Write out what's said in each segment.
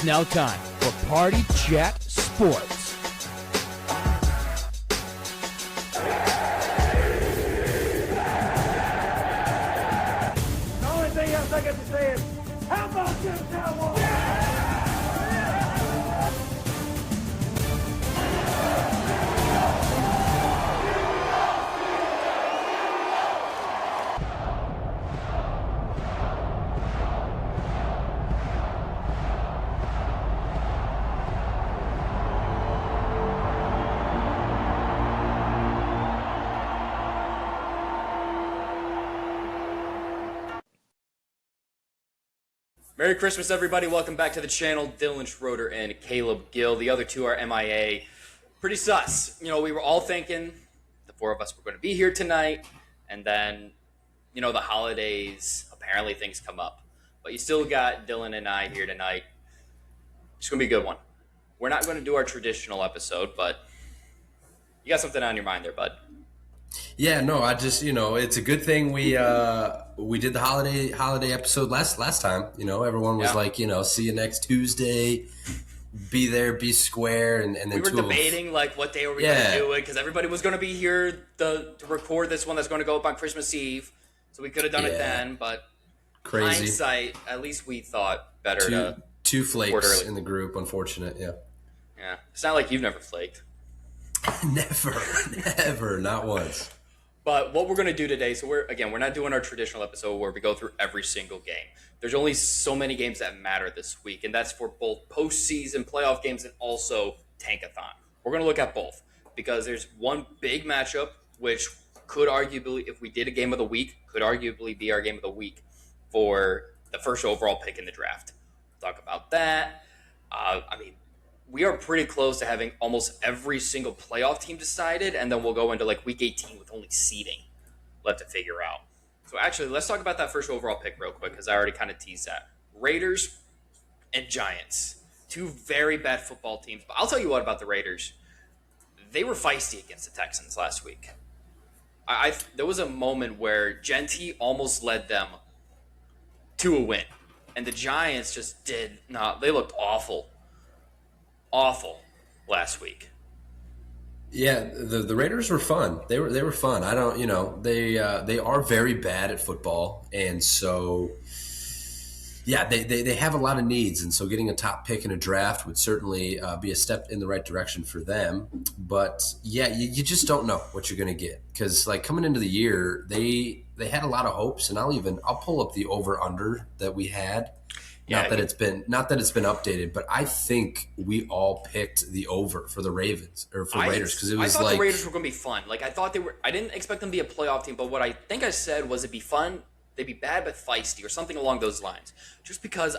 It's now time for Party Chat Sports. The only thing else I got to say is, how about them Cowboys? Merry Christmas, everybody. Welcome back to the channel. Dylan Schroeder and Caleb Gill. The other two are MIA. Pretty sus. You know, we were all thinking the four of us were going to be here tonight. And then, you know, the holidays, apparently things come up. But you still got Dylan and I here tonight. It's going to be a good one. We're not going to do our traditional episode, but you got something on your mind there, bud. Yeah, no, I just, it's a good thing we did the holiday episode last time. You know, everyone was like, see you next Tuesday, be there, be square, and then we were debating like what day were we going to do it because everybody was going to be here to record this one that's going to go up on Christmas Eve, so we could have done it then. But crazy hindsight, at least we thought better two flakes in the group. Unfortunate, yeah. It's not like you've never flaked. Never, not once. But what we're going to do today, so we're not doing our traditional episode where we go through every single game. There's only so many games that matter this week, and that's for both postseason playoff games and also Tankathon. We're going to look at both because there's one big matchup which could arguably, if we did a game of the week, could arguably be our game of the week for the first overall pick in the draft. We'll talk about that. We are pretty close to having almost every single playoff team decided, and then we'll go into like week 18 with only seeding left to figure out. So actually, let's talk about that first overall pick real quick because I already kind of teased that. Raiders and Giants, two very bad football teams. But I'll tell you what about the Raiders. They were feisty against the Texans last week. There was a moment where Genty almost led them to a win, and the Giants just did not. They looked awful last week. Yeah, the Raiders were fun. They were fun. I don't, they are very bad at football, and so yeah, they have a lot of needs, and so getting a top pick in a draft would certainly be a step in the right direction for them. But yeah, you just don't know what you're going to get because like coming into the year, they had a lot of hopes, and I'll pull up the over under that we had. Not that it's been updated, but I think we all picked the over for the Ravens or for Raiders because it was I thought the Raiders were going to be fun. Like I thought they were. I didn't expect them to be a playoff team, but what I think I said was it'd be fun. They'd be bad but feisty or something along those lines. Just because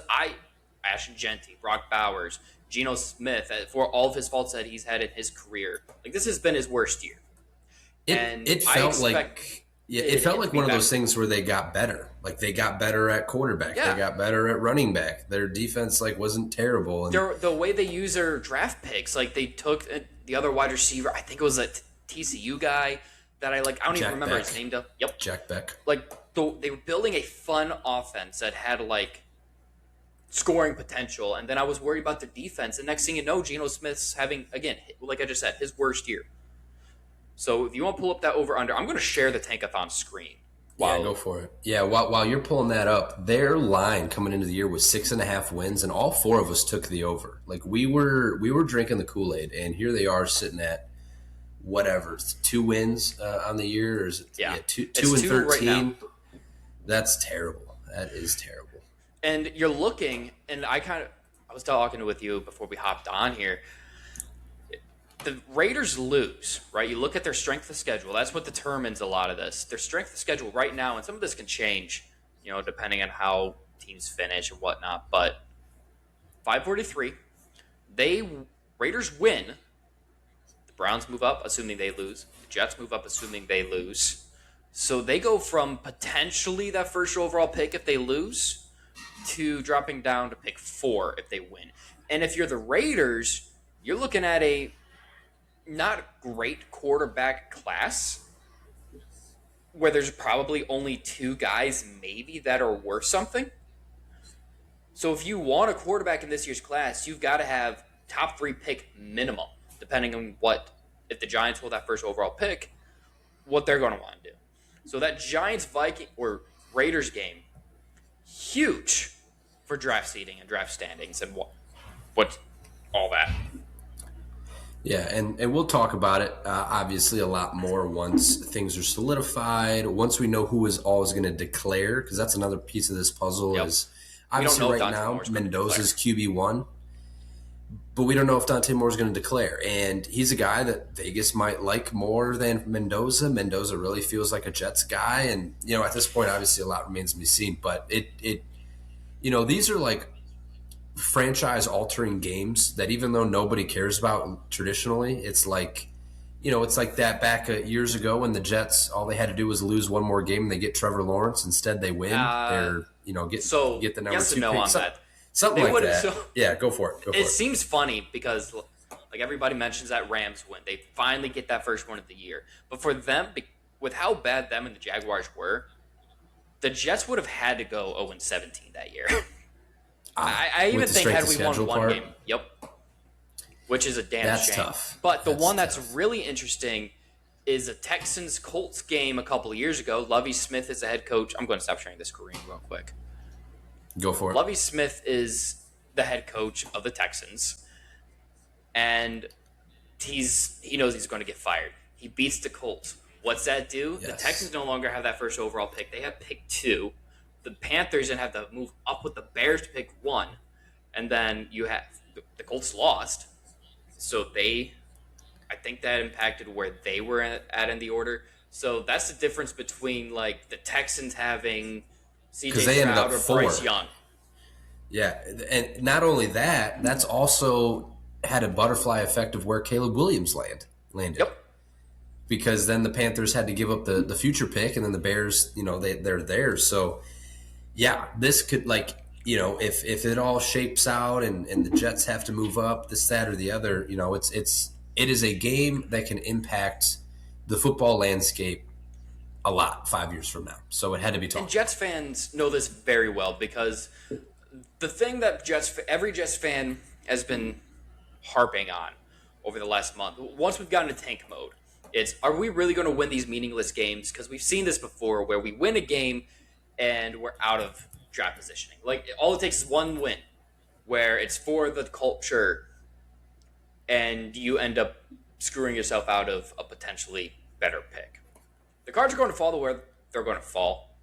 Ashton Genty, Brock Bowers, Geno Smith, for all of his faults that he's had in his career, like this has been his worst year. It felt like one of those things where they got better. Like they got better at quarterback. Yeah. They got better at running back. Their defense wasn't terrible. And the way they use their draft picks, like they took the other wide receiver. I think it was a TCU guy that I don't even remember his name. Yep, Jack Beck. They were building a fun offense that had scoring potential, and then I was worried about the defense. And next thing you know, Geno Smith's having, again, like I just said, his worst year. So if you want to pull up that over-under, I'm going to share the Tankathon screen. Go for it. Yeah, while you're pulling that up, their line coming into the year was 6.5 wins, and all four of us took the over. Like we were drinking the Kool-Aid, and here they are sitting at whatever 2 wins on the year, or is it 2 and 13? Right now. That's terrible. That is terrible. And you're looking, and I was talking with you before we hopped on here. The Raiders lose, right? You look at their strength of schedule. That's what determines a lot of this. Their strength of schedule right now, and some of this can change, depending on how teams finish and whatnot. But 543, Raiders win. The Browns move up, assuming they lose. The Jets move up, assuming they lose. So they go from potentially that first overall pick if they lose to dropping down to pick 4 if they win. And if you're the Raiders, you're looking at a not great quarterback class where there's probably only 2 guys maybe that are worth something. So if you want a quarterback in this year's class, you've got to have top 3 pick minimum, depending on if the Giants hold that first overall pick, what they're going to want to do. So that Giants-Viking or Raiders game, huge for draft seeding and draft standings and what all that. Yeah, and we'll talk about it, obviously, a lot more once things are solidified, once we know who is always going to declare, because that's another piece of this puzzle is obviously right now Mendoza's QB1, but we don't know if Dante Moore is going to declare. And he's a guy that Vegas might like more than Mendoza. Mendoza really feels like a Jets guy. And, at this point, obviously a lot remains to be seen. But these are like franchise-altering games that even though nobody cares about traditionally, it's like, it's like that back years ago when the Jets, all they had to do was lose one more game and they get Trevor Lawrence. Instead, they win. They're, get the number yes 2 and no pick. on that. Something like that. Yeah, go for it. It seems funny because, like, everybody mentions that Rams win. They finally get that first one of the year. But for them, with how bad them and the Jaguars were, the Jets would have had to go 0-17 that year. I even think had we won one game. Yep. Which is a damn shame. That's tough. But the one that's really interesting is a Texans-Colts game a couple of years ago. Lovie Smith is the head coach. I'm going to stop sharing this Korean real quick. Go for it. Lovie Smith is the head coach of the Texans, and he knows he's going to get fired. He beats the Colts. What's that do? Yes. The Texans no longer have that first overall pick. They have pick 2. The Panthers then have to move up with the Bears to pick 1, and then you have the Colts lost, so I think that impacted where they were at in the order. So that's the difference between like the Texans having CJ Stroud or Bryce Young. Yeah, and not only that, that's also had a butterfly effect of where Caleb Williams landed. Yep. Because then the Panthers had to give up the future pick, and then the Bears, they're theirs. So, yeah, this could if it all shapes out and the Jets have to move up, this, that, or the other, it is a game that can impact the football landscape a lot 5 years from now. So it had to be talked. And Jets fans know this very well because the thing that every Jets fan has been harping on over the last month, once we've gotten into tank mode, it's, are we really going to win these meaningless games? Because we've seen this before where we win a game and we're out of draft positioning. Like, all it takes is one win where it's for the culture and you end up screwing yourself out of a potentially better pick. The cards are going to fall the way they're going to fall.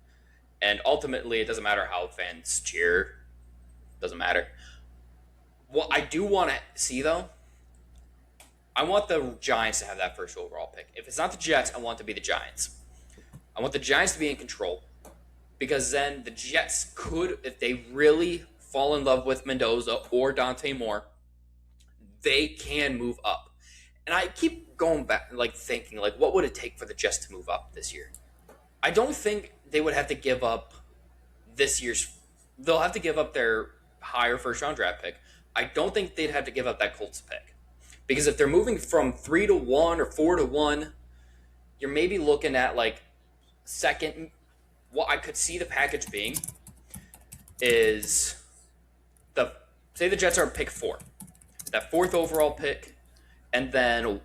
And ultimately, it doesn't matter how fans cheer. It doesn't matter. What I do want to see, though, I want the Giants to have that first overall pick. If it's not the Jets, I want it to be the Giants. I want the Giants to be in control. Because then the Jets could, if they really fall in love with Mendoza or Dante Moore, they can move up. And I keep going back, thinking, what would it take for the Jets to move up this year? I don't think they would have to give up this year's. They'll have to give up their higher first-round draft pick. I don't think they'd have to give up that Colts pick. Because if they're moving from 3-1 or 4-1, you're maybe looking at, second. What I could see the package being is say the Jets are pick 4. That 4th overall pick, and then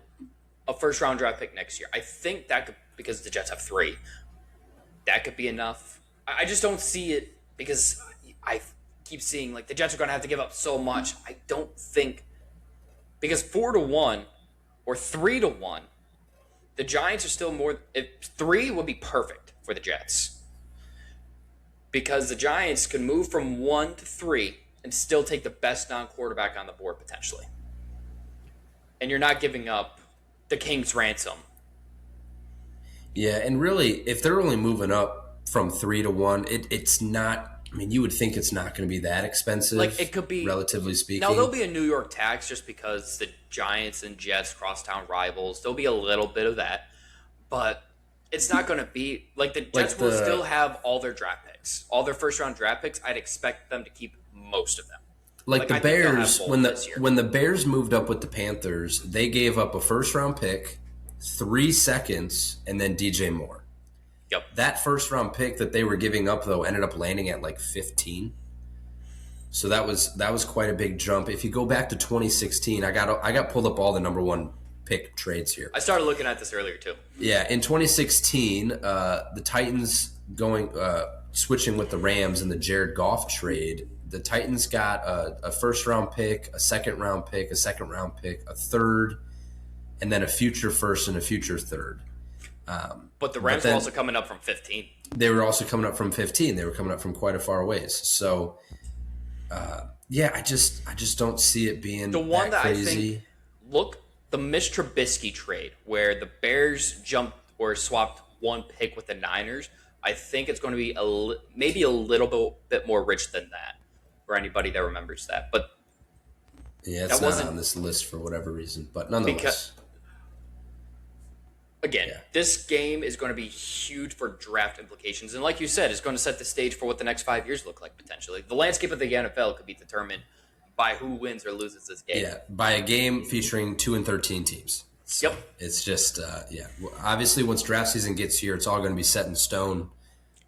a first-round draft pick next year. I think that could, because the Jets have 3, that could be enough. I just don't see it because I keep seeing, the Jets are going to have to give up so much. I don't think, because 4-1 or 3-1, the Giants are still more, 3 would be perfect for the Jets. Because the Giants can move from 1 to 3 and still take the best non-quarterback on the board potentially. And you're not giving up the King's ransom. Yeah, and really, if they're only moving up from 3-1, it's not. I mean, you would think it's not going to be that expensive. It could be, relatively speaking. Now there'll be a New York tax just because the Giants and Jets crosstown rivals. There'll be a little bit of that, but it's not going to be the Jets will still have all their draft picks, all their first round draft picks. I'd expect them to keep most of them. The Bears, when the Bears moved up with the Panthers, they gave up a first round pick, 3 seconds, and then DJ Moore. Yep. That first round pick that they were giving up though ended up landing at 15. So that was quite a big jump. If you go back to 2016, I got pulled up all the number one pick trades here. I started looking at this earlier too. Yeah, in 2016, the Titans switching with the Rams in the Jared Goff trade. The Titans got a first round pick, a second round pick, a second round pick, a third, and then a future first and a future third. But the Rams were also coming up from 15. They were also coming up from 15. They were coming up from quite a far ways. So, I just don't see it being the one that crazy. I think, the Mitch Trubisky trade where the Bears jumped or swapped one pick with the Niners. I think it's going to be maybe a little bit more rich than that for anybody that remembers that. But yeah, it's not on this list for whatever reason. But nonetheless. Again, This game is going to be huge for draft implications. And like you said, it's going to set the stage for what the next 5 years look like, potentially. The landscape of the NFL could be determined by who wins or loses this game. Yeah, by a game featuring 2 and 13 teams. So yep. It's just, obviously once draft season gets here, it's all going to be set in stone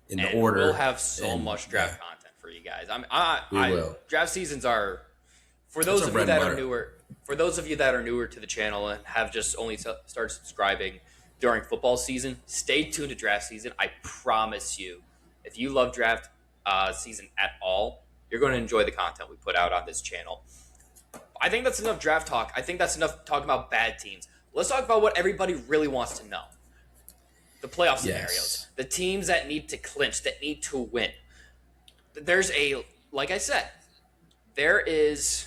in the order. We'll have so much draft content for you guys. We will. Draft seasons are, for those of you that are newer, to the channel and have just only started subscribing during football season, stay tuned to draft season. I promise you, if you love draft season at all, you're going to enjoy the content we put out on this channel. I think that's enough draft talk. I think that's enough talking about bad teams. Let's talk about what everybody really wants to know. The playoff scenarios. The teams that need to clinch, that need to win. Like I said, there is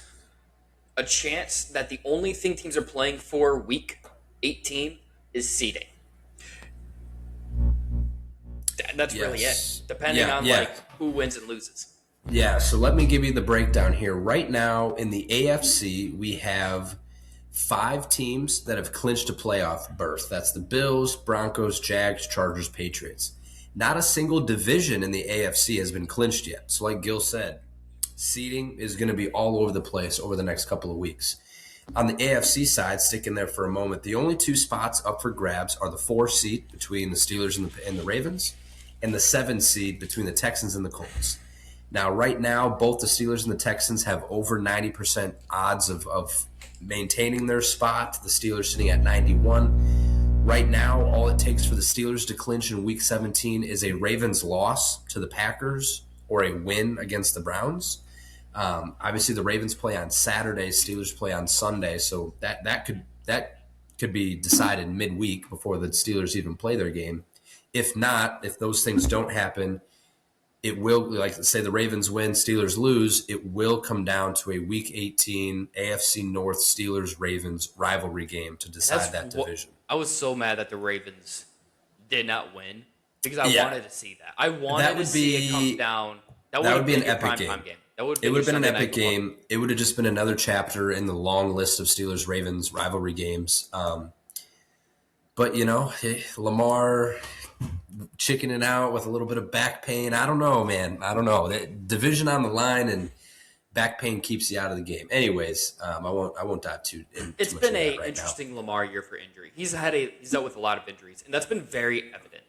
a chance that the only thing teams are playing for week 18 is seeding. That's really it, depending on who wins and loses. Yeah, so let me give you the breakdown here. Right now in the AFC, we have 5 teams that have clinched a playoff berth. That's the Bills, Broncos, Jags, Chargers, Patriots. Not a single division in the AFC has been clinched yet. So like Gill said, seeding is going to be all over the place over the next couple of weeks. On the AFC side, sticking there for a moment, the only 2 spots up for grabs are the 4 seed between the Steelers and the Ravens, and the 7 seed between the Texans and the Colts. Now, right now, both the Steelers and the Texans have over 90% odds of maintaining their spot. The Steelers sitting at 91. Right now, all it takes for the Steelers to clinch in Week 17 is a Ravens loss to the Packers or a win against the Browns. Obviously, the Ravens play on Saturday, Steelers play on Sunday, so that could be decided midweek before the Steelers even play their game. If not, if those things don't happen, it will, like say the Ravens win, Steelers lose, it will come down to a Week 18 AFC North Steelers-Ravens rivalry game to decide that division. I was so mad that the Ravens did not win because I wanted to see that. I wanted to see it come down. That would be an epic game. It would have been an epic game. It would have just been another chapter in the long list of Steelers-Ravens rivalry games. But, Lamar chickening out with a little bit of back pain. I don't know, man. I don't know. That division on the line and back pain keeps you out of the game. Anyways, I won't dive too in. It's been an interesting Lamar year for injury. He's dealt with a lot of injuries, and that's been very evident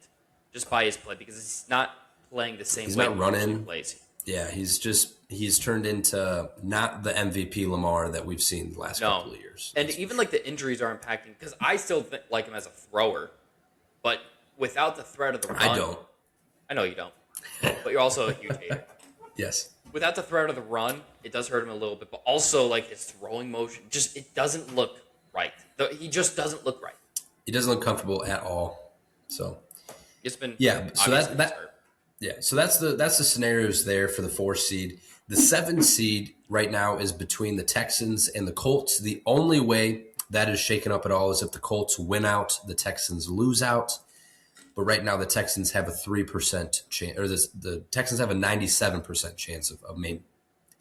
just by his play because he's not playing the same way. He's not running. He plays. Yeah, he's turned into not the MVP Lamar that we've seen the last couple of years. And even like the injuries are impacting because I still like him as a thrower, but without the threat of the run. I don't. I know you don't, but you're also a huge hater. Yes. Without the threat of the run, it does hurt him a little bit, but also like his throwing motion, it doesn't look right. He just doesn't look right. He doesn't look comfortable at all. So it's been So that's the scenarios there for the 4 seed. The 7 seed right now is between the Texans and the Colts. The only way that is shaken up at all is if the Colts win out, the Texans lose out. But right now the Texans have a 3% chance, or the Texans have a 97% chance of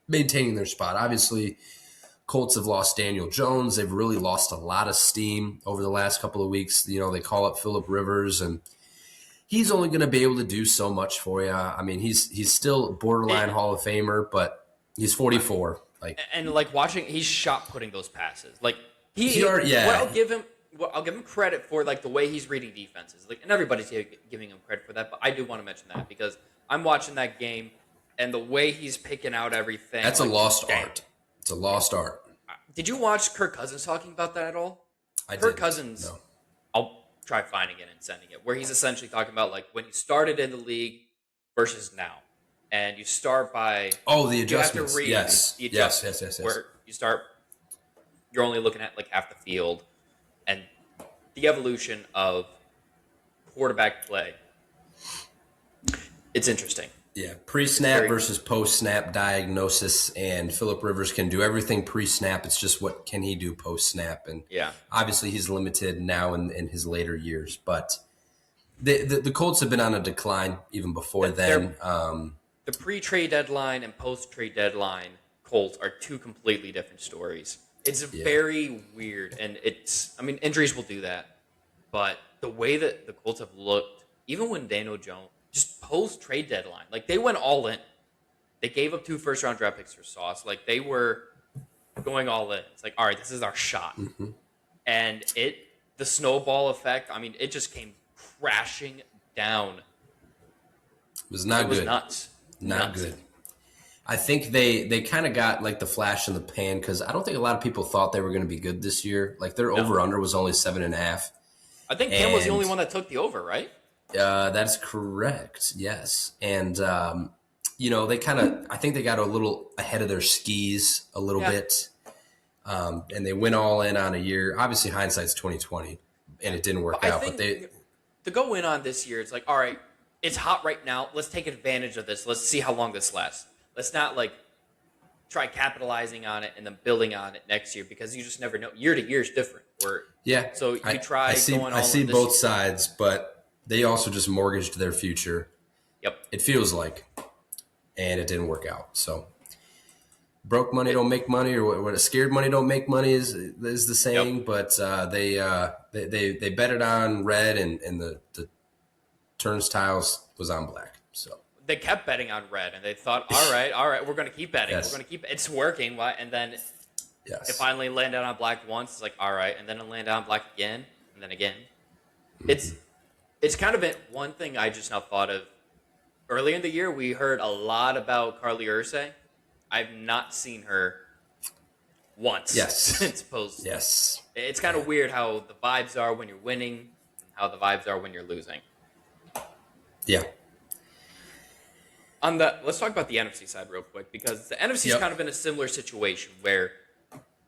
maintaining their spot. Obviously, Colts have lost Daniel Jones. They've really lost a lot of steam over the last couple of weeks. They call up Phillip Rivers, and he's only going to be able to do so much for you. I mean, he's still borderline Hall of Famer, but he's 44. Watching, he's shot putting those passes. I'll give him credit for the way he's reading defenses. And everybody's giving him credit for that, but I do want to mention that because I'm watching that game and the way he's picking out everything. That's like, a lost art. It's a lost art. Did you watch Kirk Cousins talking about that at all? Kirk didn't. Cousins, No. I'll try finding it and sending it, where he's essentially talking about like when he started in the league versus now. And you start by... Oh, the adjustments. You have to read Yes. the adjustments. Yes. Where you're only looking at like half the field and the evolution of quarterback play. It's interesting. Yeah, pre-snap versus post-snap diagnosis, and Phillip Rivers can do everything pre-snap. It's just what can he do post-snap, and obviously he's limited now in his later years. But the Colts have been on a decline even before then. The pre-trade deadline and post-trade deadline Colts are two completely different stories. It's very weird, and injuries will do that. But the way that the Colts have looked, even when Daniel Jones, just post-trade deadline, like they went all in. They gave up 2 first-round draft picks for Sauce. Like they were going all in. It's like, all right, this is our shot. Mm-hmm. And the snowball effect, it just came crashing down. It was not good. It was nuts. Not good. I think they kind of got like the flash in the pan because I don't think a lot of people thought they were going to be good this year. Like their over-under was only 7.5. I think Cam was the only one that took the over, right? That's correct. Yes. And, they I think they got a little ahead of their skis a little bit. And they went all in on a year. Obviously hindsight's 2020 and it didn't work out, but to go in on this year, it's like, all right, it's hot right now. Let's take advantage of this. Let's see how long this lasts. Let's not like try capitalizing on it and then building on it next year because you just never know. Year to year is different. So you I see both sides, but they also just mortgaged their future. Yep. It feels like, and it didn't work out. So broke money don't make money, or what? Scared money don't make money is the saying. Yep. But they betted on red, and the turnstiles was on black. So they kept betting on red, and they thought, all right, we're going to keep betting. Yes. We're going to keep. It's working. And then it finally landed on black once. It's like, all right, and then it landed on black again, and then again. Mm-hmm. It's kind of one thing I just now thought of. Early in the year, we heard a lot about Carly Ursay. I've not seen her once since post. Yes. It's kind of weird how the vibes are when you're winning, and how the vibes are when you're losing. Yeah. Let's talk about the NFC side real quick, because the NFC's kind of in a similar situation where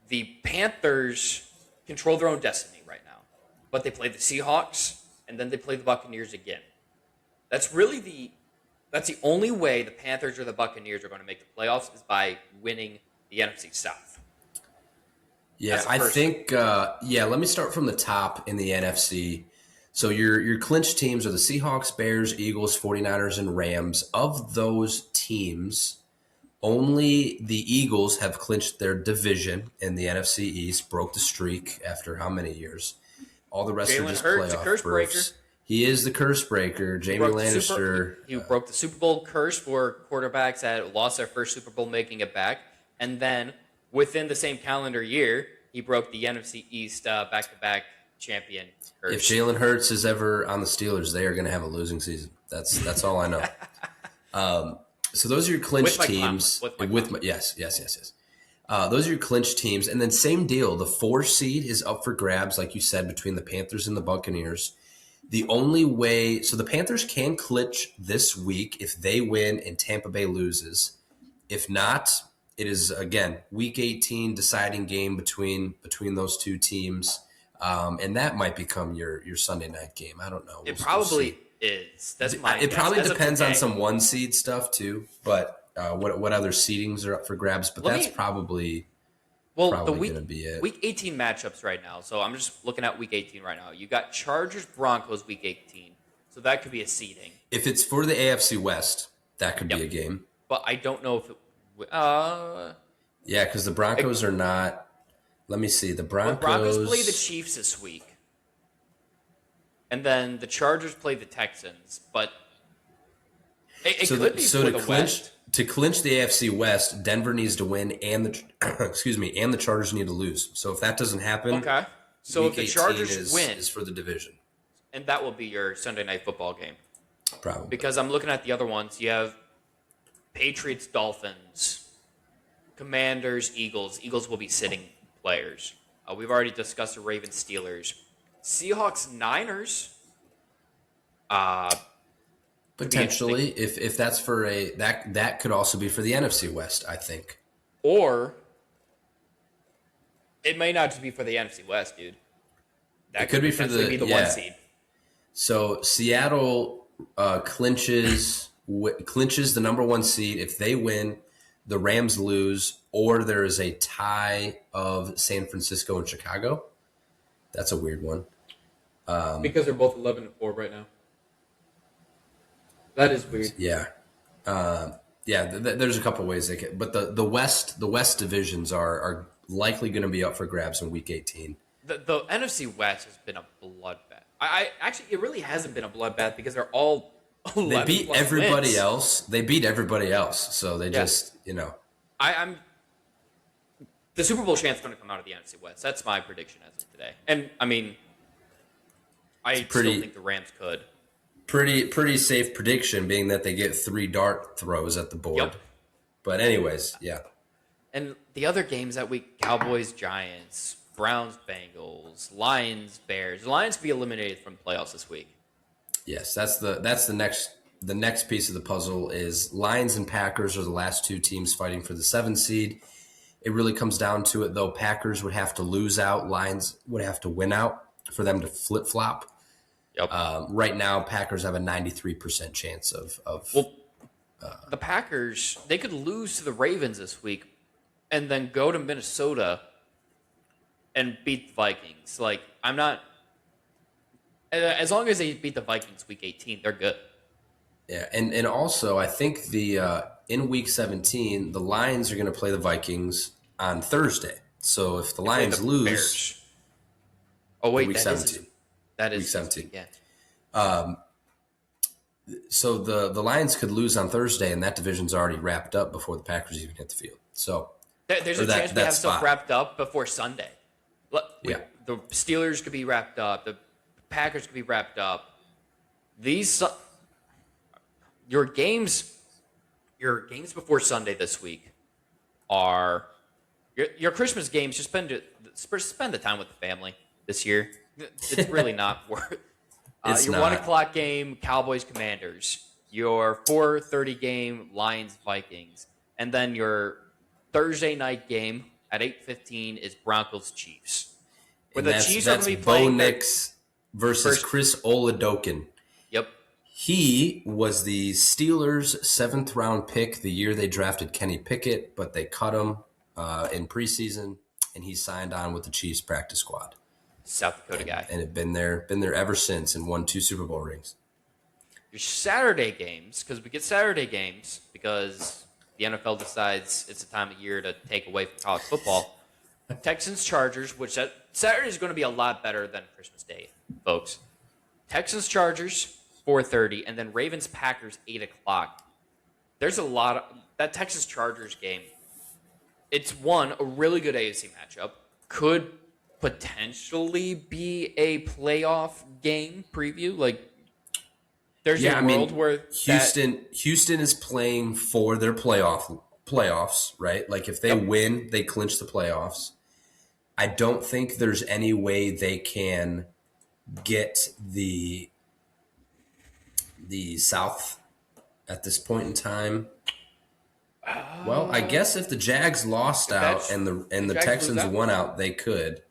the Panthers control their own destiny right now, but they play the Seahawks and then they play the Buccaneers again. That's the only way the Panthers or the Buccaneers are going to make the playoffs is by winning the NFC South. Yeah, I think. Let me start from the top in the NFC. So your clinched teams are the Seahawks, Bears, Eagles, 49ers, and Rams. Of those teams, only the Eagles have clinched their division in the NFC East, broke the streak after how many years? All the rest are just playoff berths. He is the curse breaker, Jamie Lannister. He broke the Super Bowl curse for quarterbacks that lost their first Super Bowl making it back. And then within the same calendar year, he broke the NFC East back-to-back champion curse. If Jalen Hurts is ever on the Steelers, they are going to have a losing season. That's all I know. So those are your clinched teams. Yes. Those are your clinched teams. And then same deal. The 4 seed is up for grabs, like you said, between the Panthers and the Buccaneers. The only way – so the Panthers can clinch this week if they win and Tampa Bay loses. If not, it is, again, Week 18 deciding game between those two teams. And that might become your Sunday night game. I don't know. It probably is. That's my guess. It probably depends on some 1 seed stuff too, but – what other seedings are up for grabs, but that's probably going to be it. Week 18 matchups right now. So I'm just looking at Week 18 right now. You got Chargers, Broncos, Week 18. So that could be a seeding. If it's for the AFC West, that could be a game. But I don't know if it. Yeah, because the Broncos are not. Let me see. The Broncos play the Chiefs this week, and then the Chargers play the Texans. But it could be for the West. To clinch the AFC West, Denver needs to win, and the Chargers need to lose. So if that doesn't happen, okay. So if the Chargers win, is for the division, and that will be your Sunday night football game, probably. Because I'm looking at the other ones. You have Patriots, Dolphins, Commanders, Eagles. Eagles will be sitting players. We've already discussed the Ravens, Steelers. Seahawks, Niners. Potentially, if that's for that could also be for the NFC West, I think. Or it may not just be for the NFC West, dude. That it could be for the 1 seed. So Seattle clinches the number 1 seed if they win. The Rams lose, or there is a tie of San Francisco and Chicago. That's a weird one. Because they're both 11-4 right now. That is weird. Yeah. There's a couple ways they can, but the West divisions are likely going to be up for grabs in Week 18. The NFC West has been a bloodbath. I actually, it really hasn't been a bloodbath because they're all they beat everybody wins. else. They beat everybody else, so they just I'm the Super Bowl champs going to come out of the NFC West. That's my prediction as of today. And I mean, I still think the Rams could. Pretty safe prediction, being that they get 3 dart throws at the board. Yep. But anyways, yeah. And the other games that week: Cowboys, Giants, Browns, Bengals, Lions, Bears. The Lions be eliminated from playoffs this week. Yes, that's the next piece of the puzzle. Is Lions and Packers are the last 2 teams fighting for the 7 seed. It really comes down to it, though. Packers would have to lose out. Lions would have to win out for them to flip flop. Yep. Right now, Packers have a 93% chance of. The Packers, they could lose to the Ravens this week, and then go to Minnesota and beat the Vikings. Like, I'm not. As long as they beat the Vikings week 18, they're good. Yeah, and also I think in Week 17 the Lions are going to play the Vikings on Thursday. So if the Lions lose, Bears. Oh wait, Week 17. That is Week 17. Yeah. So the Lions could lose on Thursday, and that division's already wrapped up before the Packers even hit the field. So There's a chance we have stuff wrapped up before Sunday. The Steelers could be wrapped up. The Packers could be wrapped up. Your games before Sunday this week are your Christmas games. Just spend the time with the family this year. It's really not worth. Your 1 o'clock game, Cowboys Commanders. Your 4:30 game, Lions Vikings, and then your Thursday night game at 8:15 is Broncos Chiefs. Where the Chiefs are going to be playing Bo Nix versus Chris Oladokun. Yep. He was the Steelers' 7th round pick the year they drafted Kenny Pickett, but they cut him in preseason, and he signed on with the Chiefs practice squad. South Dakota guy. And had been there ever since and won 2 Super Bowl rings. Your Saturday games, because we get Saturday games because the NFL decides it's the time of year to take away from college football. Texans Chargers, which Saturday is going to be a lot better than Christmas Day, folks. Texans Chargers 4:30, and then Ravens Packers 8 o'clock. There's a lot of that Texas Chargers game. It's a really good AFC matchup. Could potentially be a playoff game preview. Like, there's a world where Houston is playing for their playoffs, right? Like, if they win, they clinch the playoffs. I don't think there's any way they can get the South at this point in time. Well, I guess if the Jags lost out and the Texans won out, they could.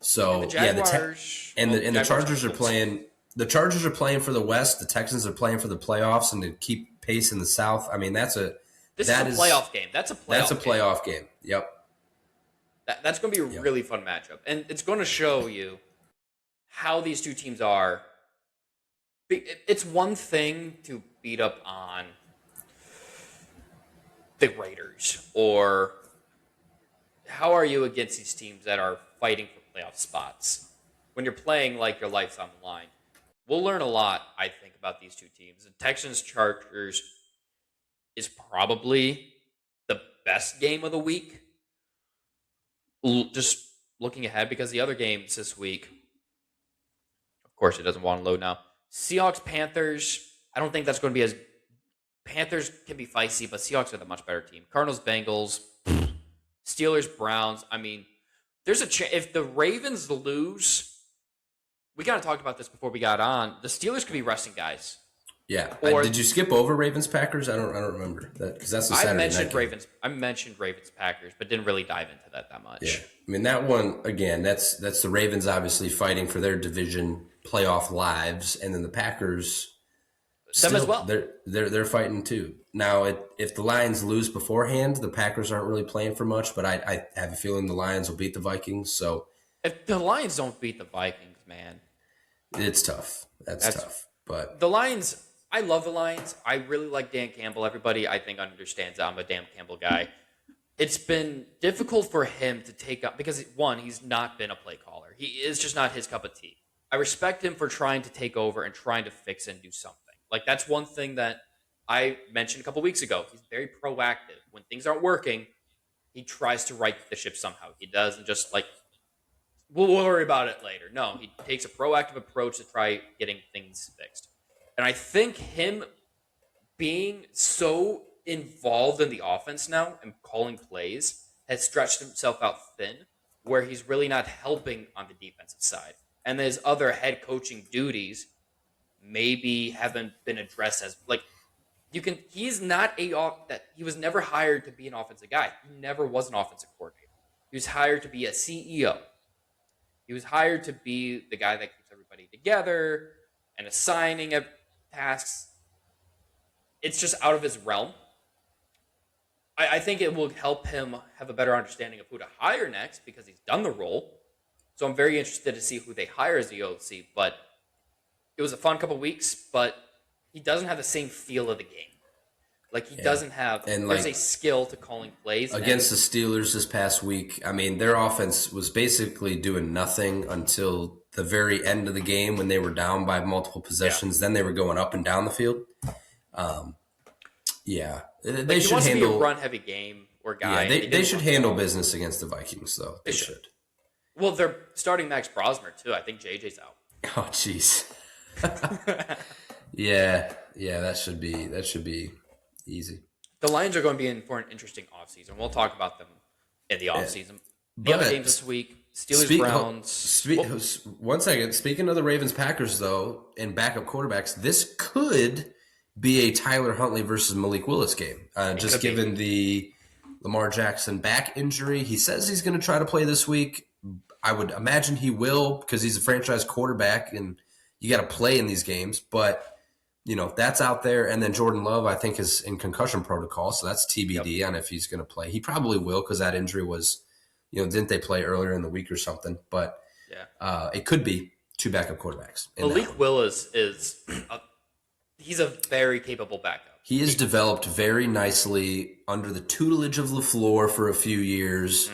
So the Jaguars, the Chargers are playing. The Chargers are playing for the West. The Texans are playing for the playoffs, and to keep pace in the South. I mean, this is a playoff game. That's a playoff game. Yep. That's going to be a really fun matchup, and it's going to show you how these two teams are. It's one thing to beat up on the Raiders, or how are you against these teams that are fighting for playoff spots when you're playing like your life's on the line? We'll learn a lot, I think, about these two teams. The Texans Chargers is probably the best game of the week. Just looking ahead, because the other games this week, of course, it doesn't want to load now. Seahawks Panthers. I don't think that's going to be as Panthers can be feisty, but Seahawks are the much better team. Cardinals, Bengals, Steelers, Browns. I mean, there's a chance if the Ravens lose. We kind of talked about this before we got on. The Steelers could be resting guys. Yeah. Did you skip over Ravens Packers? I don't remember that because that's the Saturday night game. I mentioned Ravens Packers, but didn't really dive into that much. Yeah. I mean that one again. That's the Ravens obviously fighting for their division playoff lives, and then the Packers. Them as well. They're fighting too. Now, if the Lions lose beforehand, the Packers aren't really playing for much. But I have a feeling the Lions will beat the Vikings. So if the Lions don't beat the Vikings, man, it's tough. That's tough. But the Lions, I love the Lions. I really like Dan Campbell. Everybody, I think, understands I'm a Dan Campbell guy. It's been difficult for him to take up because, one, he's not been a play caller. He is just not his cup of tea. I respect him for trying to take over and trying to fix and do something. Like, that's one thing that I mentioned a couple weeks ago. He's very proactive. When things aren't working, he tries to right the ship somehow. He doesn't just, like, we'll worry about it later. No, he takes a proactive approach to try getting things fixed. And I think him being so involved in the offense now and calling plays has stretched himself out thin, where he's really not helping on the defensive side. And his other head coaching duties maybe haven't been addressed as like he's not he was never hired to be an offensive guy. He never was an offensive coordinator. He was hired to be a CEO. He was hired to be the guy that keeps everybody together and assigning tasks. It's just out of his realm. I think it will help him have a better understanding of who to hire next because he's done the role. So I'm very interested to see who they hire as the OC, but it was a fun couple weeks, but he doesn't have the same feel of the game. Like, he doesn't have – there's a skill to calling plays. Against the Steelers this past week, I mean, their offense was basically doing nothing until the very end of the game when they were down by multiple possessions. Then they were going up and down the field. They should handle – be a run-heavy game or guy. Yeah, they should handle business against the Vikings, though. They should. Well, they're starting Max Brosmer, too. I think JJ's out. Oh, jeez. yeah, that should be easy. The Lions are going to be in for an interesting offseason. We'll talk about them in the offseason. The other games this week, Steelers, Browns. One second. Speaking of the Ravens Packers, though, and backup quarterbacks, this could be a Tyler Huntley versus Malik Willis game. Just given the Lamar Jackson back injury. He says he's going to try to play this week. I would imagine he will because he's a franchise quarterback and you got to play in these games. But, that's out there. And then Jordan Love, I think, is in concussion protocol. So that's TBD on if he's going to play. He probably will because that injury was, didn't they play earlier in the week or something? But it could be two backup quarterbacks. Malik Willis he's a very capable backup. He has developed very nicely under the tutelage of LaFleur for a few years.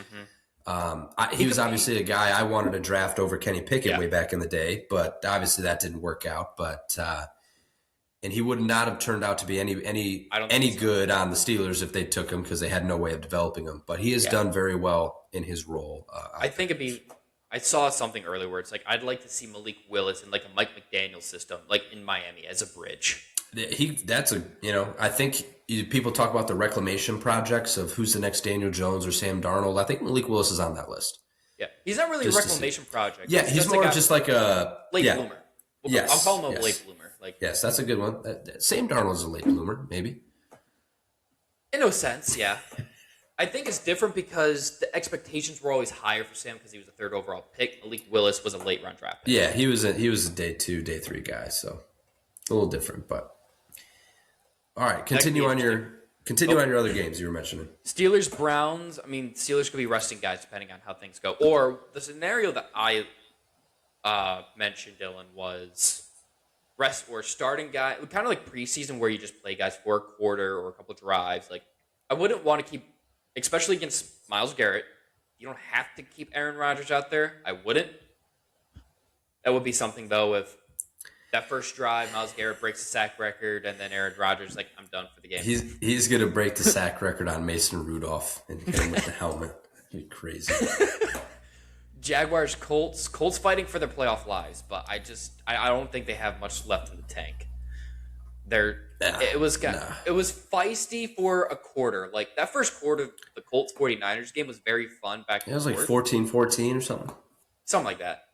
Mm-hmm. He was obviously a guy I wanted to draft over Kenny Pickett way back in the day, but obviously that didn't work out. But and he would not have turned out to be any good on the Steelers if they took him because they had no way of developing him. But he has done very well in his role. I think I saw something earlier where it's like I'd like to see Malik Willis in like a Mike McDaniel system, like in Miami as a bridge. I think people talk about the reclamation projects of who's the next Daniel Jones or Sam Darnold. I think Malik Willis is on that list. Yeah, he's not really a reclamation project. Yeah, he's more just like a late bloomer. I'll call him a late bloomer. Yes, that's a good one. Sam Darnold's a late bloomer, maybe. In no sense, yeah. I think it's different because the expectations were always higher for Sam because he was a third overall pick. Malik Willis was a late round draft pick. Yeah, he was a day 2, day 3 guy, so a little different, but. All right, continue on your other games you were mentioning. Steelers, Browns. I mean, Steelers could be resting guys depending on how things go. Or the scenario that I mentioned, Dylan, was rest or starting guy, kind of like preseason where you just play guys for a quarter or a couple drives. Like, I wouldn't want to keep, especially against Myles Garrett. You don't have to keep Aaron Rodgers out there. I wouldn't. That would be something though if. That first drive, Myles Garrett breaks the sack record, and then Aaron Rodgers like, I'm done for the game. He's gonna break the sack record on Mason Rudolph and hit him with the helmet. You're crazy. Jaguars, Colts fighting for their playoff lives, but I don't think they have much left in the tank. It was feisty for a quarter. Like that first quarter of the Colts 49ers game was very fun back and It was like forth. 14-14 or something. Something like that.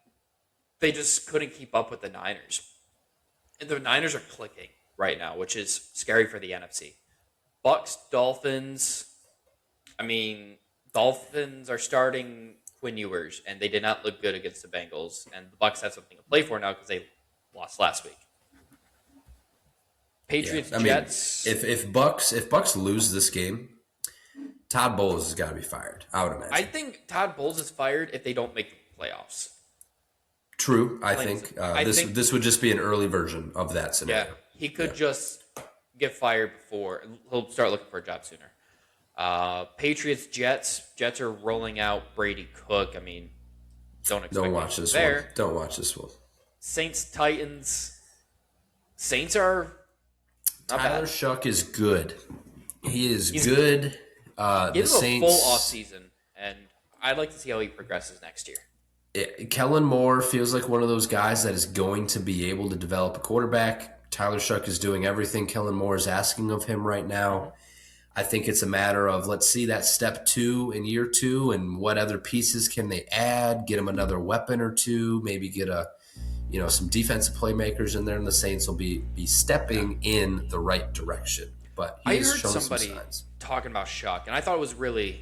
They just couldn't keep up with the Niners. And the Niners are clicking right now, which is scary for the NFC. Bucks, Dolphins. I mean, Dolphins are starting Quinn Ewers, and they did not look good against the Bengals. And the Bucks have something to play for now because they lost last week. Patriots, Jets. If Bucks lose this game, Todd Bowles has got to be fired. I would imagine. I think Todd Bowles is fired if they don't make the playoffs. True. I think this would just be an early version of that scenario. Yeah, he could just get fired before he'll start looking for a job sooner. Patriots, Jets. Jets are rolling out Brady Cook. I mean, don't watch this one. Don't watch this one. Saints, Titans. Saints are not Tyler bad. Shuck is good. He's good. Give The him a Saints, full offseason, and I'd like to see how he progresses next year. Kellen Moore feels like one of those guys that is going to be able to develop a quarterback. Tyler Shuck is doing everything Kellen Moore is asking of him right now. I think it's a matter of let's see that step 2 in year 2 and what other pieces can they add, get him another weapon or two, maybe get some defensive playmakers in there, and the Saints will be stepping in the right direction. But I he's heard shown somebody some signs. talking about Shuck, and I thought it was really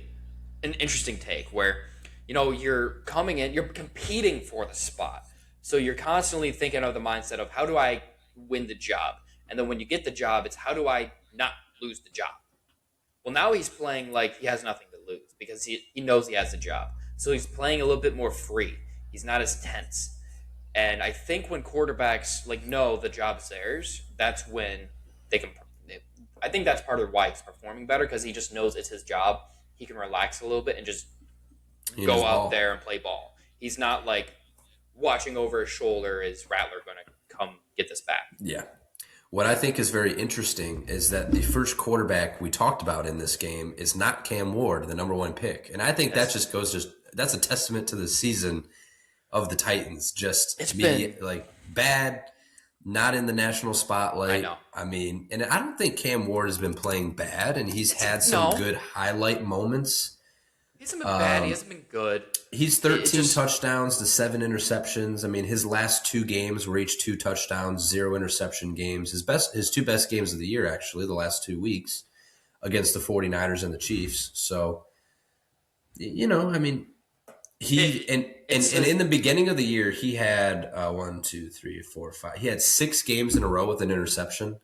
an interesting take where, you're coming in, you're competing for the spot. So you're constantly thinking of the mindset of how do I win the job? And then when you get the job, it's how do I not lose the job? Well, now he's playing like he has nothing to lose because he knows he has the job. So he's playing a little bit more free. He's not as tense. And I think when quarterbacks know the job's theirs, that's when they can. I think that's part of why he's performing better because he just knows it's his job. He can relax a little bit and just go out there and play ball. He's not watching over his shoulder. Is Rattler going to come get this back? Yeah. What I think is very interesting is that the first quarterback we talked about in this game is not Cam Ward, the number 1 pick. And I think that just that's a testament to the season of the Titans. It's been bad, not in the national spotlight. I know. I mean, and I don't think Cam Ward has been playing bad, and he's had some good highlight moments. He hasn't been bad. He hasn't been good. He's 13 touchdowns to 7 interceptions. I mean, his last 2 games were each 2 touchdowns, 0 interception games. His 2 best games of the year, actually, the last 2 weeks against the 49ers and the Chiefs. So, I mean, in the beginning of the year, he had 1, 2, 3, 4, 5. He had 6 games in a row with an interception.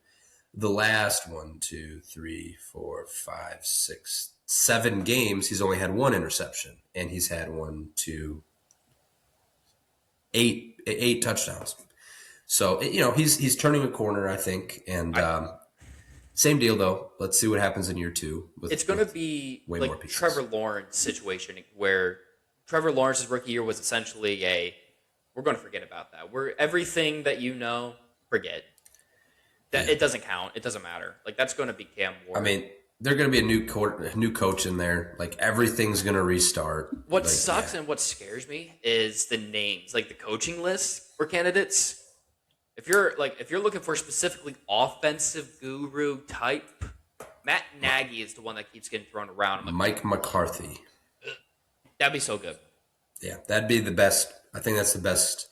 The last 1, 2, 3, 4, 5, 6, 7 games, he's only had 1 interception, and he's had 8 touchdowns. So he's turning a corner, I think. And same deal though. Let's see what happens in year 2. It's going to be like Trevor Lawrence situation where Trevor Lawrence's rookie year was essentially we're going to forget about that. Everything that forget. That it doesn't count. It doesn't matter. That's going to be Cam Ward. I mean, they're going to be a new coach in there. Everything's going to restart. What sucks and what scares me is the names, the coaching list for candidates. If you're looking for specifically offensive guru type, Matt Nagy is the one that keeps getting thrown around. Mike McCarthy. That'd be so good. Yeah, that'd be the best. I think that's the best.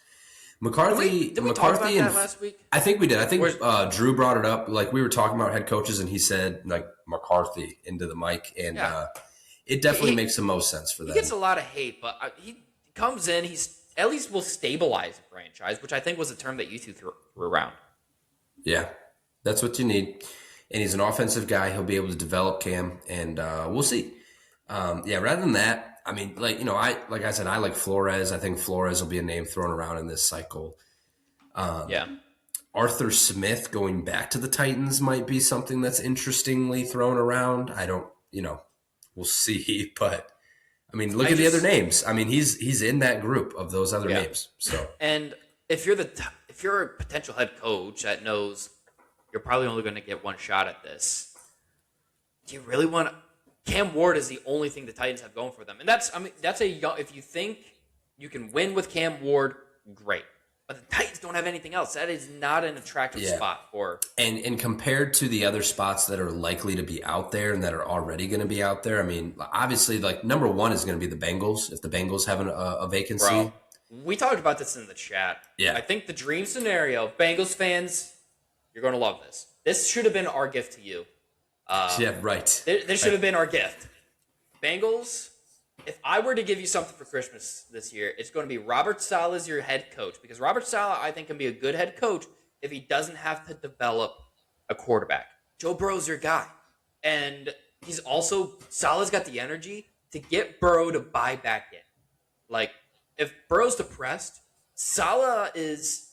McCarthy. Did we McCarthy talk about that last week? I think we did. I think Drew brought it up. We were talking about head coaches, and he said McCarthy into the mic, and it definitely makes the most sense for them. He gets a lot of hate, but he comes in. He's at least will stabilize the franchise, which I think was a term that you two threw around. Yeah, that's what you need. And he's an offensive guy. He'll be able to develop Cam, and we'll see. Rather than that. I mean, I said, I like Flores. I think Flores will be a name thrown around in this cycle. Arthur Smith going back to the Titans might be something that's interestingly thrown around. I don't, we'll see. But I mean, look at the other names. I mean, he's in that group of those other names. So, and if you're a potential head coach that knows you're probably only going to get one shot at this, do you really want to? Cam Ward is the only thing the Titans have going for them. And that's a young, if you think you can win with Cam Ward, great. But the Titans don't have anything else. That is not an attractive spot for. And compared to the other spots that are likely to be out there and that are already going to be out there, I mean, obviously, like number one is going to be the Bengals. If the Bengals have a vacancy, Bro, we talked about this in the chat. Yeah, I think the dream scenario, Bengals fans, you're going to love this. This should have been our gift to you. Yeah, right. This should have been our gift. Bengals. If I were to give you something for Christmas this year, it's going to be Robert Saleh as your head coach. Because Robert Saleh, I think, can be a good head coach if he doesn't have to develop a quarterback. Joe Burrow's your guy. And he's also, Saleh's got the energy to get Burrow to buy back in. Like, if Burrow's depressed, Saleh is,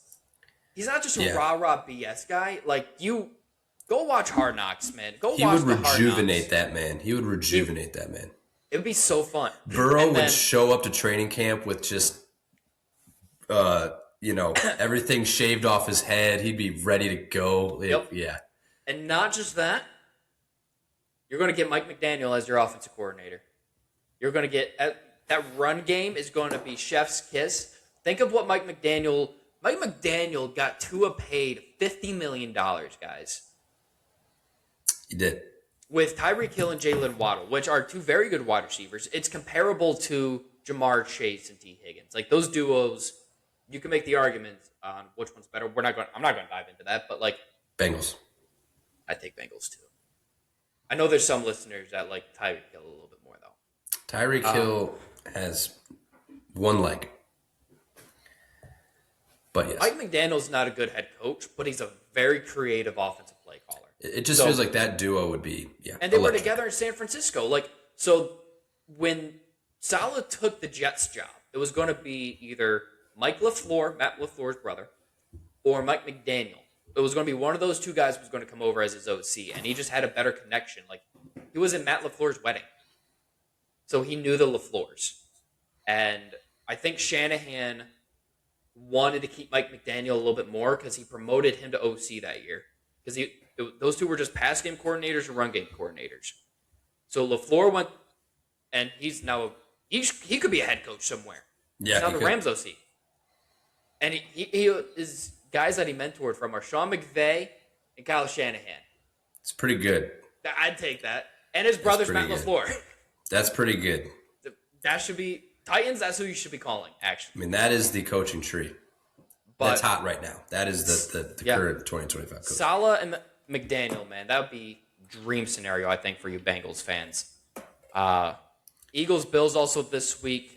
he's not just a rah-rah BS guy. Like, you, go watch Hard Knocks, man. He would rejuvenate that man. He would rejuvenate that man. It would be so fun. Burrow would show up to training camp with just, everything shaved off his head. He'd be ready to go. Yeah. And not just that, you're going to get Mike McDaniel as your offensive coordinator. You're going to get that run game is going to be chef's kiss. Think of what Mike McDaniel got Tua paid $50 million, guys. He did. With Tyreek Hill and Jalen Waddle, which are two very good wide receivers, it's comparable to Jamar Chase and T. Higgins. Like those duos, you can make the argument on which one's better. I'm not going to dive into that, but like Bengals. I take Bengals too. I know there's some listeners that like Tyreek Hill a little bit more though. Tyreek Hill has one leg. But yes. Mike McDaniel's not a good head coach, but he's a very creative offensive play caller. It just feels like that duo would be, And they were together in San Francisco. Like, so when Saleh took the Jets job, it was going to be either Matt LaFleur's brother, or Mike McDaniel. It was going to be one of those two guys who was going to come over as his OC, and he just had a better connection. Like, he was in Matt LaFleur's wedding. So he knew the LaFleurs. And I think Shanahan wanted to keep Mike McDaniel a little bit more because he promoted him to OC that year. Because those two were just pass game coordinators and run game coordinators. So LaFleur went, and he's now he could be a head coach somewhere. Yeah, he's now the Rams OC. And he is guys that he mentored from are Sean McVay and Kyle Shanahan. It's pretty good. I'd take that. And his brother's Matt LaFleur. That's pretty good. That should be Titans. That's who you should be calling. Actually, I mean that is the coaching tree. That's hot right now. That is the current 2025 coach. Saleh and McDaniel, man, that would be dream scenario, I think, for you Bengals fans. Eagles, Bills also this week.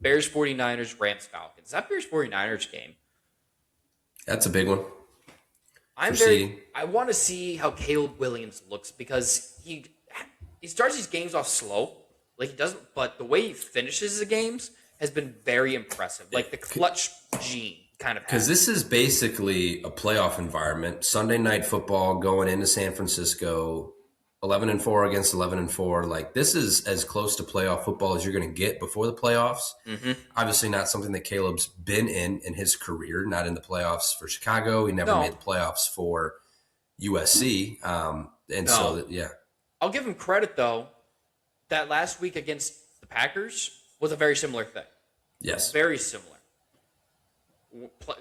Bears, 49ers, Rams, Falcons. That Bears 49ers game. That's a big one. I want to see how Caleb Williams looks because he starts these games off slow. Like he doesn't, but the way he finishes the games has been very impressive. Like the clutch gene. Because this is basically a playoff environment. Sunday night football going into San Francisco, 11-4 against 11-4. Like this is as close to playoff football as you're going to get before the playoffs. Mm-hmm. Obviously, not something that Caleb's been in his career. Not in the playoffs for Chicago. He never made the playoffs for USC. I'll give him credit though. That last week against the Packers was a very similar thing. Yes, very similar.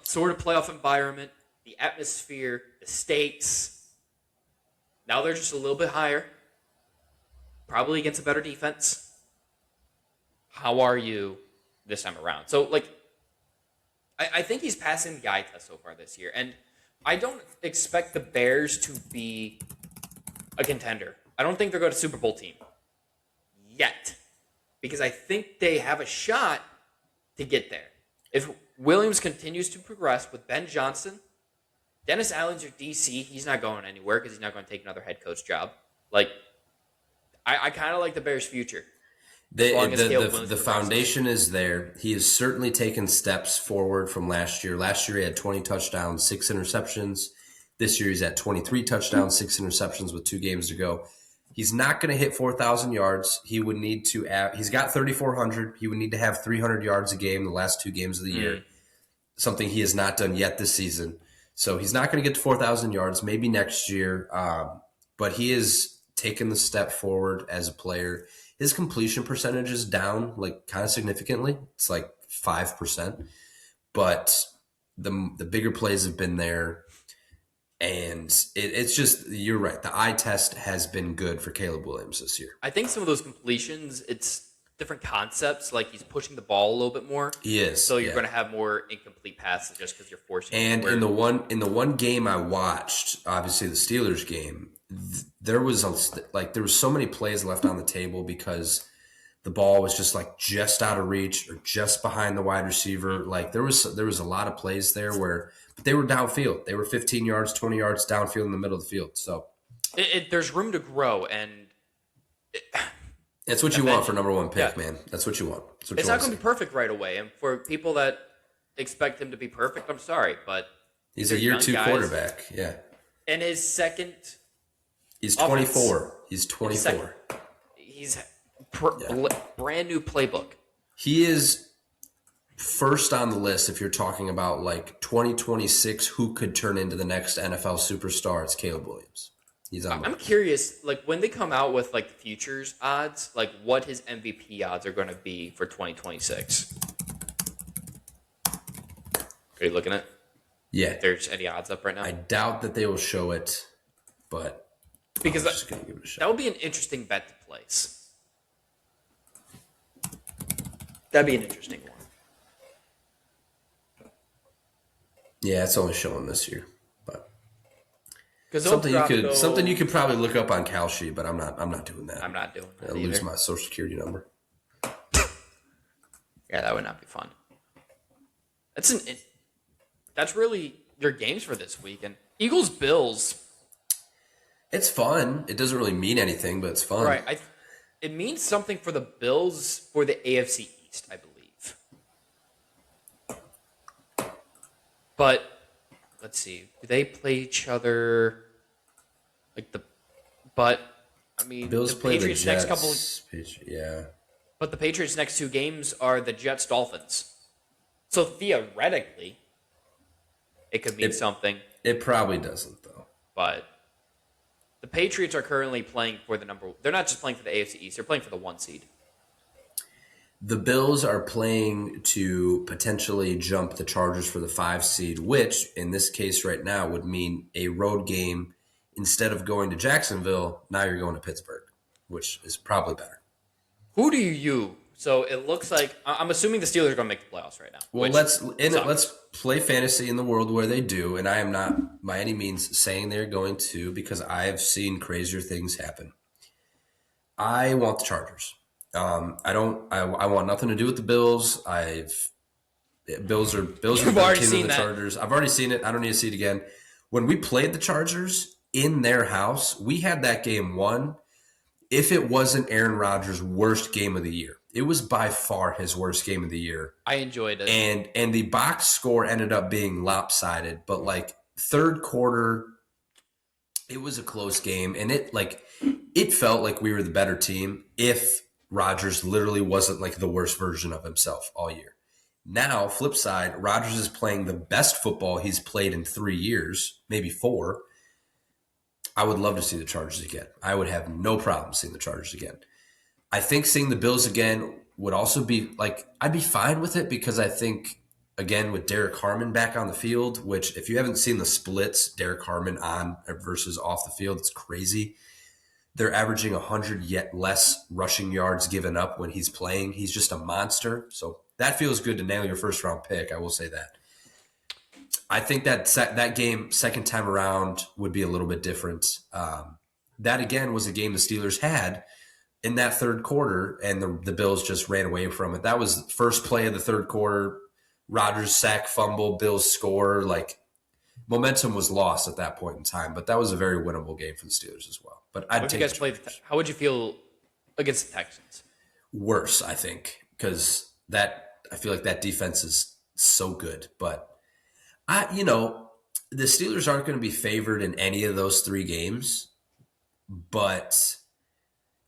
Sort of playoff environment, the atmosphere, the stakes. Now they're just a little bit higher. Probably against a better defense. How are you this time around? So, like, I think he's passing the eye test so far this year. And I don't expect the Bears to be a contender. I don't think they're going to Super Bowl team yet. Because I think they have a shot to get there. If Williams continues to progress with Ben Johnson, Dennis Allen's your DC. He's not going anywhere because he's not going to take another head coach job. Like, I kind of like the Bears' future. The foundation is there. He has certainly taken steps forward from last year. Last year he had 20 touchdowns, 6 interceptions. This year he's at 23 touchdowns, 6 interceptions with 2 games to go. He's not going to hit 4,000 yards. He would need to he's got 3,400. He would need to have 300 yards a game the last 2 games of the year, something he has not done yet this season. So he's not going to get to 4,000 yards, maybe next year. But he has taken the step forward as a player. His completion percentage is down like kind of significantly. It's like 5%. But The bigger plays have been there. And it's just, you're right. The eye test has been good for Caleb Williams this year. I think some of those completions, it's different concepts. Like he's pushing the ball a little bit more. He is. So you're going to have more incomplete passes just because you're forcing. And in the one game I watched, obviously the Steelers game, there was so many plays left on the table because the ball was just out of reach or just behind the wide receiver. Like there was a lot of plays there but they were downfield. They were 15 yards, 20 yards downfield in the middle of the field. So there's room to grow, and it's what you want for number one pick, man. That's what you want. It's not going to be perfect right away. And for people that expect him to be perfect, I'm sorry, but he's a year two quarterback. Yeah. And his second. He's 24. He's 24. He's brand new playbook. He is first on the list if you're talking about 2026 who could turn into the next NFL superstar. It's Caleb Williams. He's on. I'm curious, when they come out with the futures odds, what his MVP odds are going to be for 2026. Are you looking at? Yeah. If there's any odds up right now? I doubt that they will show it, but because I'm just gonna give it a shot. That would be an interesting bet to place. That'd be an interesting one. Yeah, it's only showing this year, but something you could probably look up on Kalshi, but I'm not doing that. I'm not doing that. I'll lose my social security number. Yeah, that would not be fun. That's really your games for this week. And Eagles Bills. It's fun. It doesn't really mean anything, but it's fun. Right. It means something for the Bills for the AFC East, I believe. But let's see. Do they play each other Bills the play Patriots the Jets. next couple. Yeah. But the Patriots' next two games are the Jets Dolphins. So theoretically, it could mean something. It probably doesn't though. But the Patriots are currently playing for the number. They're not just playing for the AFC East. They're playing for the 1 seed. The Bills are playing to potentially jump the Chargers for the 5 seed, which in this case right now would mean a road game. Instead of going to Jacksonville, now you're going to Pittsburgh, which is probably better. Who do you? So it looks like I'm assuming the Steelers are going to make the playoffs right now. Well, let's play fantasy in the world where they do, and I am not by any means saying they're going to because I have seen crazier things happen. I want the Chargers. I want nothing to do with the Bills. Bills are better team than the Chargers. I've already seen it. I don't need to see it again. When we played the Chargers in their house, we had that game won. If it wasn't Aaron Rodgers' worst game of the year, it was by far his worst game of the year. I enjoyed it, and the box score ended up being lopsided. But third quarter, it was a close game, and it felt like we were the better team. If Rodgers literally wasn't the worst version of himself all year. Now, flip side, Rodgers is playing the best football he's played in 3 years, maybe 4. I would love to see the Chargers again. I would have no problem seeing the Chargers again. I think seeing the Bills again would also be I'd be fine with it because I think, again, with Derek Harmon back on the field, which if you haven't seen the splits, Derek Harmon on versus off the field, it's crazy. They're averaging 100 yet less rushing yards given up when he's playing. He's just a monster. So that feels good to nail your first round pick. I will say that. I think that game second time around would be a little bit different. That again was a game the Steelers had in that third quarter, and the Bills just ran away from it. That was the first play of the third quarter. Rodgers sack, fumble, Bills score. Momentum was lost at that point in time, but that was a very winnable game for the Steelers as well. But how would you feel against the Texans? Worse, I think, because I feel like that defense is so good. But the Steelers aren't going to be favored in any of those 3 games. But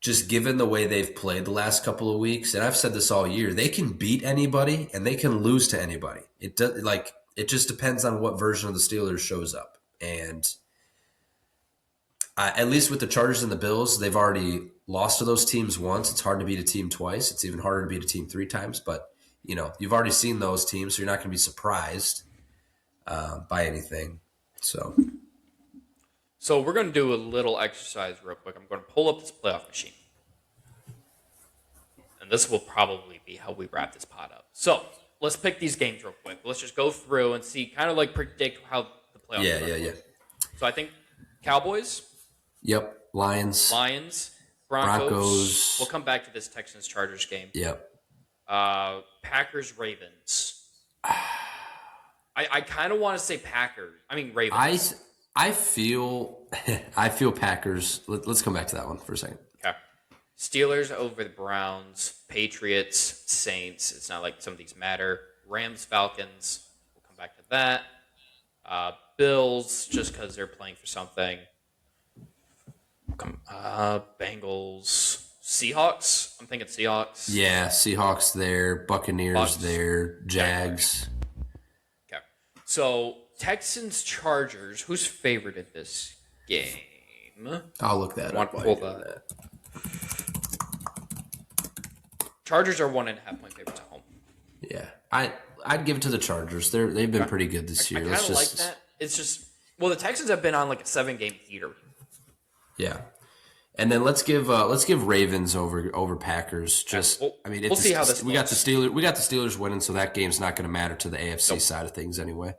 just given the way they've played the last couple of weeks, and I've said this all year, they can beat anybody and they can lose to anybody. It just depends on what version of the Steelers shows up. And at least with the Chargers and the Bills, they've already lost to those teams once. It's hard to beat a team twice. It's even harder to beat a team 3 times. But, you've already seen those teams, so you're not going to be surprised. by anything. So we're going to do a little exercise real quick. I'm going to pull up this playoff machine. And this will probably be how we wrap this pod up. So let's pick these games real quick. Let's just go through and see, kind of like predict how the playoffs Yeah. So I think Cowboys. Yep. Lions. Broncos. We'll come back to this Texans-Chargers game. Yep. Packers-Ravens. I kind of want to say Ravens. I feel Packers. Let's come back to that one for a second. Okay. Steelers over the Browns. Patriots, Saints. It's not like some of these matter. Rams, Falcons. We'll come back to that. Bills, just because they're playing for something. Bengals, Seahawks. I'm thinking Seahawks. Yeah, Seahawks there. Buccaneers Bucks. there. Jags. Okay. So Texans, Chargers. Who's favored in this game? I'll look that up. Pull that. Chargers are 1.5 point favorites at home. Yeah, I'd give it to the Chargers. They've been pretty good this year. I kind of like that. It's just the Texans have been on like a 7-game heater. Yeah, and then let's give Ravens over Packers. We'll see how this. We got the Steelers winning, so that game's not going to matter to the AFC side of things anyway.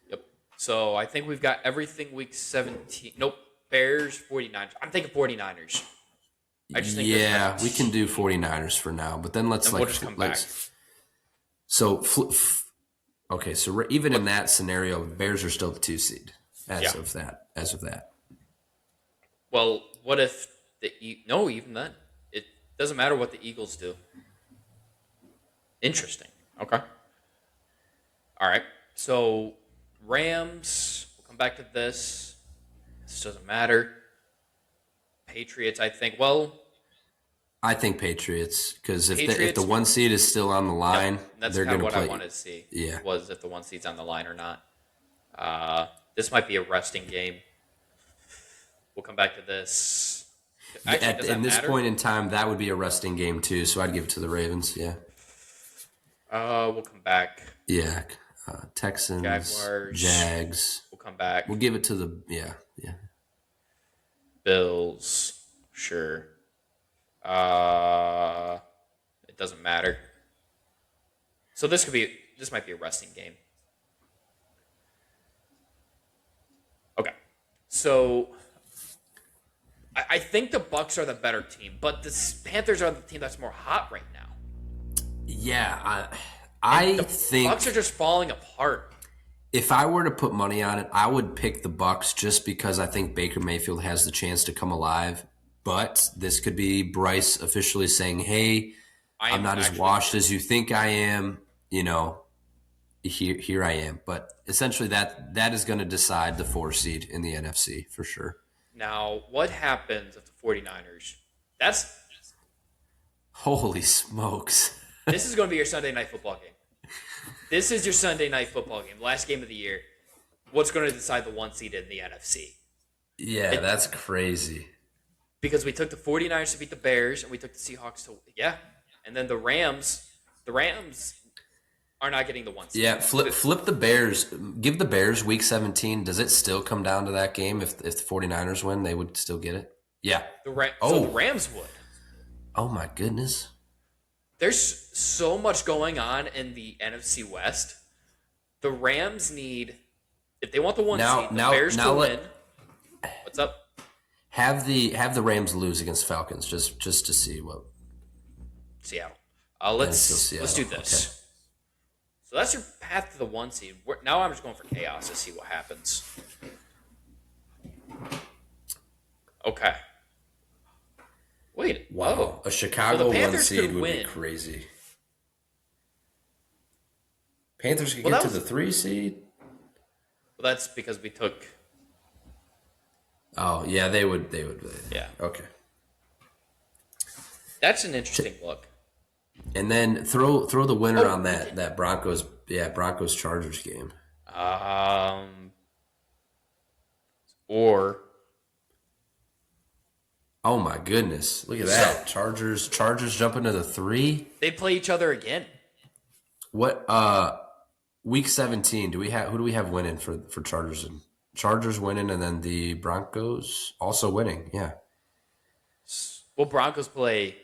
Yep. So I think we've got everything week 17. Nope. Bears, 49ers. I'm thinking 49ers. I just think we can do 49ers for now, but then we'll just come back. So, okay, so even in that scenario, Bears are still the 2 seed as of that. Well, what if even then it doesn't matter what the Eagles do. Interesting. Okay. All right. So Rams. We'll come back to this. This doesn't matter. Patriots. I think Patriots because if the 1 seed is still on the line, that's they're going to what play. I wanted to see. Yeah. Was if the 1 seed's on the line or not. This might be a resting game. We'll come back to this. Actually, in this point in time, that would be a resting game too. So I'd give it to the Ravens. Yeah. We'll come back. Yeah. Texans, Jaguars, Jags. We'll come back. We'll give it to the Bills. Sure. It doesn't matter. So this might be a resting game. Okay. So I think the Bucks are the better team, but the Panthers are the team that's more hot right now. Yeah, I think Bucks are just falling apart. If I were to put money on it, I would pick the Bucks just because I think Baker Mayfield has the chance to come alive. But this could be Bryce officially saying, "Hey, I'm not as washed as you think I am." Here I am. But essentially, that is going to decide the 4 seed in the NFC for sure. Now, what happens if the 49ers? Holy smokes! This is going to be your Sunday night football game. This is your Sunday night football game, last game of the year. What's going to decide the 1 seed in the NFC? Yeah, that's crazy. Because we took the 49ers to beat the Bears, and we took the Seahawks to and then the Rams are not getting the 1 seed. Yeah, flip the Bears. Give the Bears week 17. Does it still come down to that game? If the 49ers win, they would still get it? Yeah. So the Rams would. Oh, my goodness. There's so much going on in the NFC West. The Rams need, if they want the 1 seed, the Bears to win. What's up? Have the Rams lose against Falcons just to see what. Seattle. Let's do this. Okay. So that's your path to the 1 seed. Now I'm just going for chaos to see what happens. Okay. Wait. Wow. A Chicago 1 seed would be crazy. Panthers could get to the 3 seed? Well, that's because we took. Oh, yeah, they would. Yeah. Okay. That's an interesting look. And then throw the winner on that Broncos Chargers game. Or. Oh my goodness! Look at that. Chargers jumping to the 3. They play each other again. What? Week 17, who do we have winning for Chargers? And Chargers winning, and then the Broncos also winning. Yeah. Well, Broncos play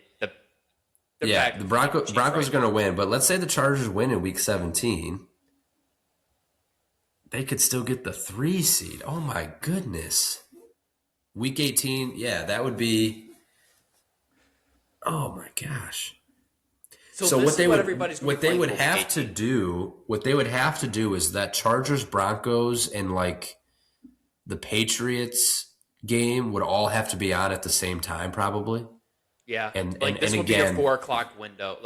the Broncos are going to win, but let's say the Chargers win in Week 17. They could still get the 3 seed. Oh my goodness. Week 18, yeah, that would be. Oh my gosh. So what they would have to do is that Chargers Broncos and like the Patriots game would all have to be on at the same time, probably. Yeah, and this would again, be your 4:00 window.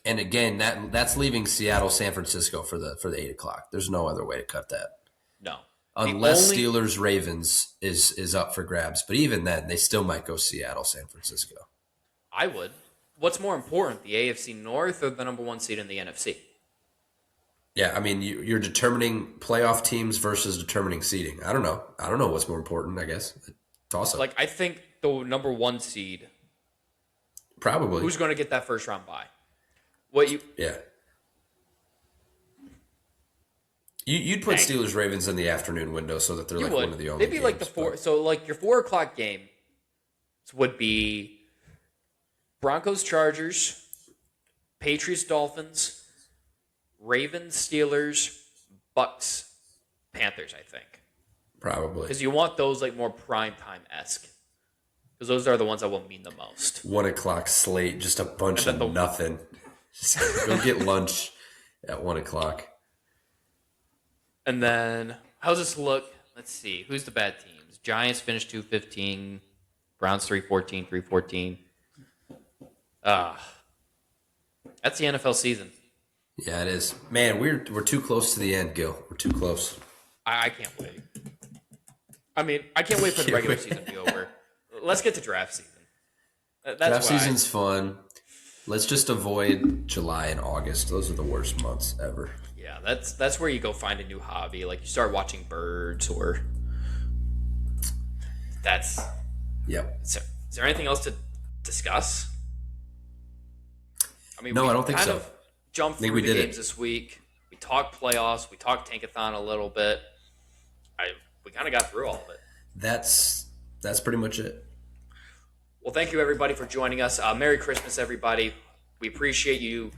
And again, that's leaving Seattle, San Francisco for the 8 o'clock. There's no other way to cut that. No, unless Steelers Ravens is up for grabs, but even then, they still might go Seattle, San Francisco. I would. What's more important, the AFC North or the number 1 seed in the NFC? Yeah, I mean, you're determining playoff teams versus determining seeding. I don't know. I don't know what's more important, I guess. Toss up. I think the number 1 seed. Probably. Who's going to get that first round bye? Yeah. You'd put Steelers Ravens in the afternoon window so that they're one of the only. They'd be like the 4. So your 4:00 game would be Broncos Chargers, Patriots Dolphins, Ravens Steelers, Bucks Panthers. I think probably because you want those more primetime-esque. Because those are the ones that will mean the most. 1 o'clock slate, just a bunch of nothing. Just go get lunch at 1 o'clock. And then, how's this look? Let's see. Who's the bad teams? Giants finished 2-15. Browns 3-14, 3-14. That's the NFL season. Yeah, it is. Man, we're too close to the end, Gil. We're too close. I can't wait. I mean, I can't wait for the regular season to be over. Let's get to draft season. Draft season's fun. Let's just avoid July and August. Those are the worst months ever. Yeah, that's where you go find a new hobby. Like you start watching birds or that's... Yep. Is there anything else to discuss? I mean, no, I don't think so. Jumped through the games this week. We talked playoffs. We talked Tankathon a little bit. We kind of got through all of it. That's pretty much it. Well, thank you, everybody, for joining us. Merry Christmas, everybody. We appreciate you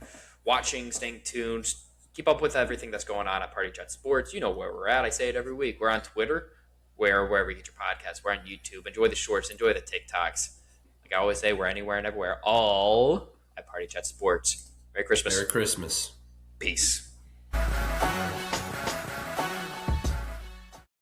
watching, staying tuned. Keep up with everything that's going on at Party Chat Sports. You know where we're at. I say it every week. We're on Twitter, wherever you get your podcasts. We're on YouTube. Enjoy the shorts. Enjoy the TikToks. Like I always say, we're anywhere and everywhere. All at Party Chat Sports. Merry Christmas. Merry Christmas. Peace.